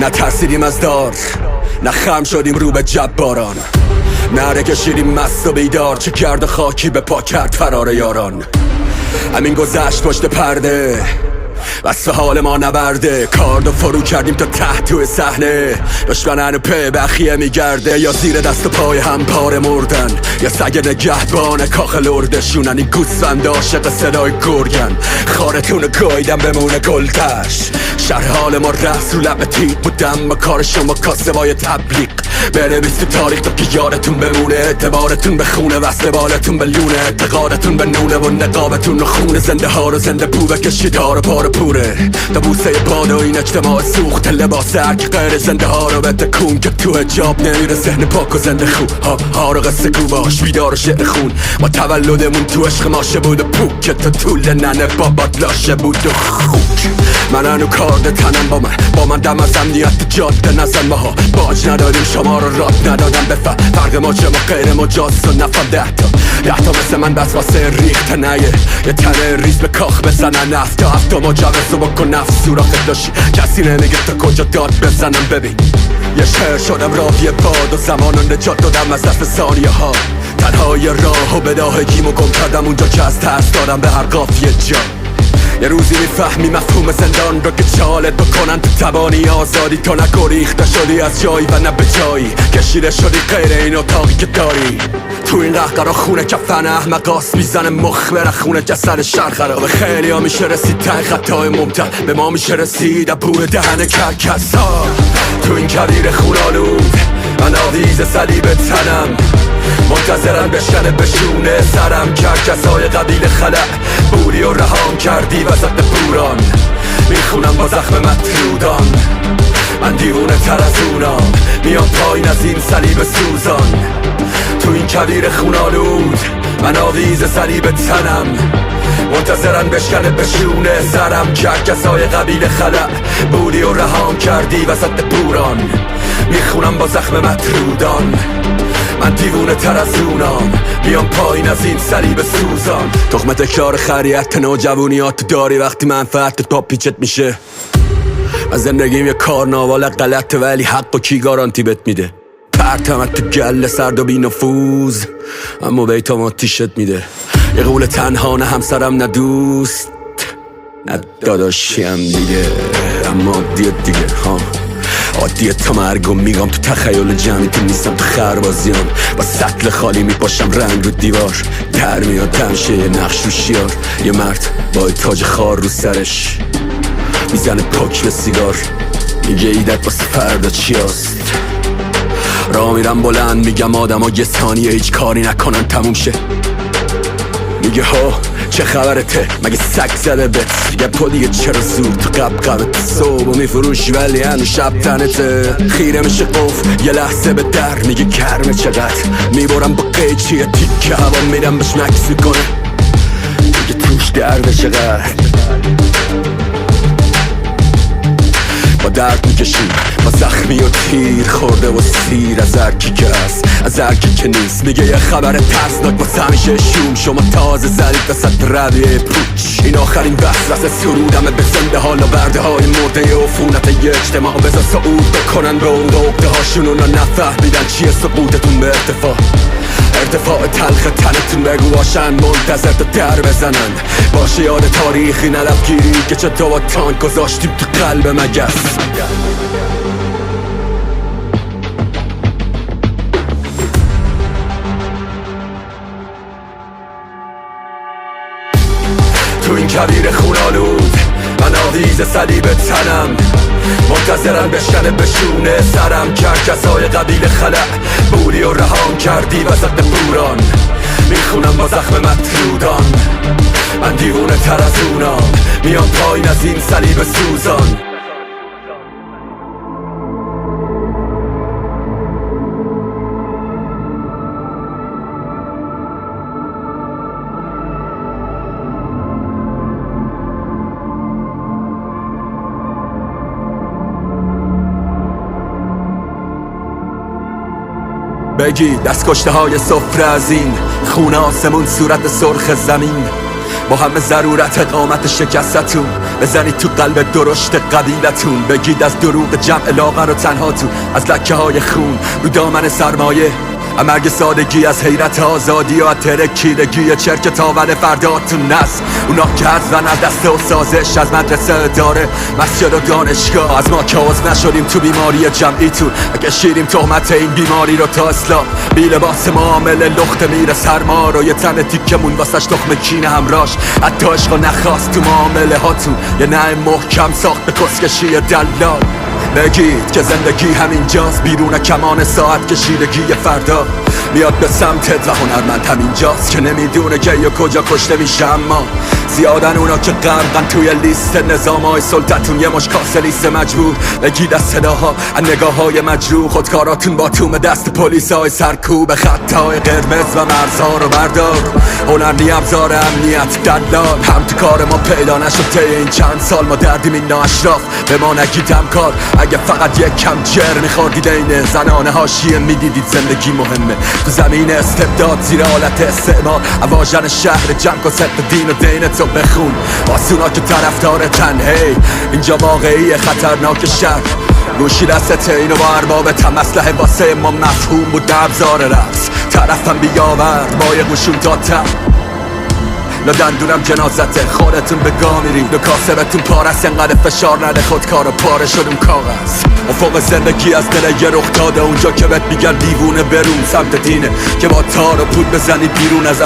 نترسیدیم از دار، نه خم شدیم رو به جباران، نره کشیدیم مست و بیدار، چه کرد خاکی به پا کرد فرار یاران. همین گذشت پشت پرده، وصف حال ما نبرده، کارد و فرو کردیم تا ته توی صحنه. دشمنن پی بخیه میگرده، یا زیر دست و پای هم پاره مردن، یا سگ نگهبان کاخ لردشونن. این گوسفند عاشق صدای گرگن، خارتون گایدن بمونه گلدش. شرح حال ما رفت رو لب تیغ بودم، با کار شما کاسبای تبلیغ. بنویس تو تاریخ تا که یادتون بمونه، اعتبارتون به خونه، وصل بالتون به لونه، اعتقادتون به نونه و نقابتون رو خونه. زنده ها رو زنده پو بکشید ها رو پاره پوره، تا بوسه باد و این اجتماع سوخت لباس هرکی غیر زنده ها رو به تکون، که تو حجاب نمیره ذهن پاک و زنده خون. ها رو قصه گو باش بیدار و شعر خون، ما تولدمون تو عشق ماشه بود و پوک، که تا طول ننه بابات لاشه بود و خوک. من هنو کارد تنم با من دم از امنیت جاده نزن. ماها باج ندادیم شما رو راد ندادم بفهم، فرق ما چه ما غیر مجاز و نفهم. ده تا مثل من بس واسه ریخت نیه، یه تنه ریز به کاخ بزنن. هفتا مجوز رو بکن نفس سوراخت داشتی، کسی نمیگه تا کجا داد بزنم. ببین یه شهر شدم راوی باد و زمان رو نجات دادم از دست ثانیه ها. تنهای راه و بداهگیمو گم کردم اونجا که از ترس دارم به هر قافیه جا. یه روزی میفهمی مفهوم زندان رو که چالت بکنن تو توانی آزادی، تو نگریخته شدی از جایی و نه به جایی، کشیده شدی غیر این اتاقی که داری. تو این قهقرا خونه کفن احمقاس میزنه مخ بره خونه جسد شر خرابه. خیلی ها میشه رسید ته خطای ممتد، به ما میشه رسید ابور دهن کرکس ها. تو این کویر خونالود من آویز صلیب تنم، منتظرن بشکنه بشونه سرم. کرکس های قبیل خلع بوری و رهام کردی وسط بوران، میخونم با زخم مطرودان. من دیوونه تر از اونام، میام پایین از این صلیب سوزان. تو این کویر خونالود من آویز صلیب تنم، منتظرن بشکنه بشونه سرم. کرکس های قبیل خلع بوری و رهام کردی وسط بوران، میخونم با زخم مطرودان. من دیوونه تر از اونام، بیام پایین از این صلیب سوزان. تخم تکرار خریت نوجوانیات داری وقتی منفعت تا پیچت میشه. از زندگیم یه کارناوال غلطه ولی حق و کی گارانتی بت میده. پرتمت تو گله سرد و بی نفوذ، اما بیتام آتیشت میده. یه قول تنها نه همسرم نه دوست نه داداشیم دیگه، اما عادیت دیگه ها. عادیه تا مرگم میگم تو تخیل جمعی، تو نیستم تو خربازیام. با سطل خالی میپاشم رنگ رو دیوار، در میاد تمشه یه نقش رو شیار. یه مرد با تاج خار رو سرش میزنه پاک به سیگار، میگه ایدت واسه فردا چی هست. راه میرم بلند میگم آدم ها یه ثانیه هیچ کاری نکنن تموم شه. میگه ها چه خبرته مگه سگ زده بهت، میگه پا دیگه چرا زود تو قبقبت. صبح میفروشی ولی هنو شب تنته، خیره میشه قفل یه لحظه به در، میگه گرمه چقدر. میبرم با قیچی یه تیکه هوا میرم بهش مکس میکنه، میگه توش درده چقدر. با درد میکشیم با زخمی و تیر خورده و سیر، از هرکی که هست از هرکی که نیست. میگه یه خبر ترسناک واسه همیشه شوم، شما تازه زدید وسط رویه پوچ. این آخرین وسوسه سرودمه به زنده حالا برده های مرده عفونت یه اجتماع. بذار صعود بکنن به اون عقده هاشون، اونا نفهمیدن چیه سقوطتون به ارتفاع تلخ تنتون. بگو باشن منتظر تا در بزنن، باشه یاد تاریخی نلفگیری که چه تو با تانک گذاشتیم تو قلب مگس. تو این کویر خونالود من آویز صلیب تنم، منتظرن بشکنه بشونه سرم. کرکس های قبیل خلع بوری و رهام کردی وسط بوران، میخونم با زخم مطرودان. من دیوونه تر از اونام، میام پایین از این صلیب سوزان. بگی دست کشته های سفره از این خونه آسمون صورت سرخ زمین. با همه ضرورت اقامت شکستتون بزنید تو قلب درشت قبیلتون، بگید از دروغ جمع لاغر و تنها تو از لکه های خون رو دامن سرمایه، مرگ سادگی از حیرت آزادی و ترکیدگی چرک تاون فرداتون است. اونا که حذفن از دست و سازش از مدرسه داره مسجد و دانشگاه، از ما که عضو نشدیم تو بیماری جمعیتون اگه شیریم تهمت این بیماری رو تا اصلاح. بی لباس معامله لخت میره سرما رو، یه تن تیکمون واسش تخم کینه همراش، حتی عشق نخواست تو معامله هاتون یه نه محکم ساخت به کسکشی دلال. بگید که زندگی همینجاست، بیرون کمان ساعت کشیدگی فردا میاد به سمتت و هنرمند همینجاست که نمیدونه که یا کجا کشته میشه. اما زیادن اونا که غرقن توی لیست نظامای سلطتون، یه مش کاسه لیست مجبور بگید از صداها از نگاه های مجروح، خودکاراتون با توم دست پلیس های سرکوب خطای قرمز و مرزها رو بردار. هنرنی ابزار امنیت دلال، هم تو کار ما پیدا نشد طی این چند سال، ما دردیم این نااشراف به ما نگیدم کار. اگه فقط یک کم جر میخوردید این زنانه حاشیه میدیدید زندگی مهمه تو زمین استبداد زیر حالت استعمار. اواژن شهر جنگ و ست دین و دینتو بخون آسونا که طرفدار تنهی اینجا واقعی خطرناک شهر. گوشی دست اینو با اربابت هم اسلحه واسه ما مفهوم بود ابزار رقص، طرفم بیاورد با یه قشون دادم دندونم جنازته خودتون به گا میرید و کاسبتون پارست، انقدر فشار نده خودکار و پاره شدون کاغذ. افق زندگی از دل یه رخ داده اونجا که بهت میگن دیوونه برون سمت دینه که با تار و پود بزنی بیرون از